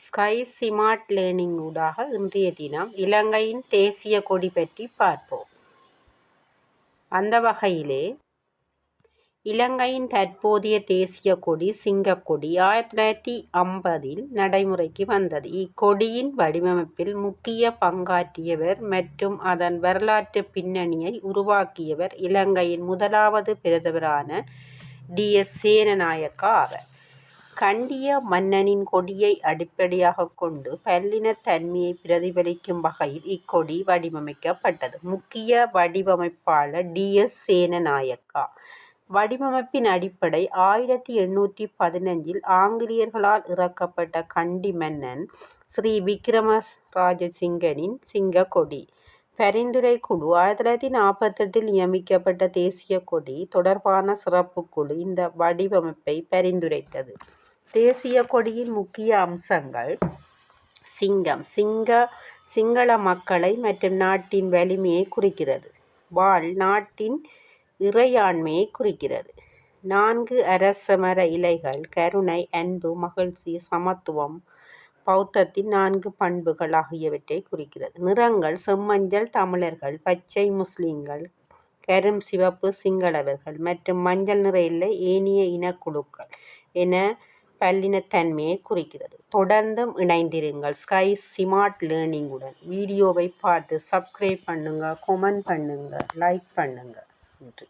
Sky smart learning ஊடாக இன்றைய தினம் இலங்கையின் தேசிய கொடி பற்றி பார்ப்போம். அந்த வகையிலே இலங்கையின் தற்போதைய தேசிய கொடி சிங்கக்கொடி 1950 நடைமுறைக்கு வந்தது. இக்கொடியின் வடிவமைப்பில் முக்கிய பங்காற்றியவர் மற்றும் அதன் வரலாற்று பின்னணியை உருவாக்கியவர் இலங்கையின் முதலாவது பிரதமரான DS சேனநாயக்கா ஆவார். கண்டிய மன்னனின் கொடியை அடிப்படையாக கொண்டு பல்லினத்தன்மையை பிரதிபலிக்கும் வகையில் இக்கொடி வடிவமைக்கப்பட்டது. முக்கிய வடிவமைப்பாளர் DS சேனநாயக்கா. வடிவமைப்பின் அடிப்படை 1815 ஆங்கிலேயர்களால் இறக்கப்பட்ட கண்டி மன்னன் ஸ்ரீ விக்ரமராஜசிங்கனின் சிங்கக்கொடி. பரிந்துரை குழு 1948 நியமிக்கப்பட்ட தேசிய கொடி தொடர்பான சிறப்பு குழு இந்த வடிவமைப்பை பரிந்துரைத்தது. தேசிய கொடியின் முக்கிய அம்சங்கள்: சிங்கம் சிங்கள மக்களை மற்றும் நாட்டின் வலிமையை குறிக்கிறது. வாள் நாட்டின் இறையாண்மையை குறிக்கிறது. 4 அரசமர இலைகள் கருணை, அன்பு, மகிழ்ச்சி, சமத்துவம், பௌத்தத்தின் 4 பண்புகள் ஆகியவற்றை குறிக்கிறது. நிறங்கள் செம்மஞ்சள் தமிழர்கள், பச்சை முஸ்லிம்கள், கரும் சிவப்பு சிங்களவர்கள் மற்றும் மஞ்சள் நிற எல்லை ஏனைய இனக்குழுக்கள் என பல்லினத்தன்மையை குறிக்கிறது. தொடர்ந்தும் இணைந்திருங்கள் ஸ்கை ஸ்மார்ட் லேர்னிங் உடன். வீடியோவை பார்த்து சப்ஸ்கிரைப் பண்ணுங்க, கமெண்ட் பண்ணுங்க, லைக் பண்ணுங்க. நன்றி.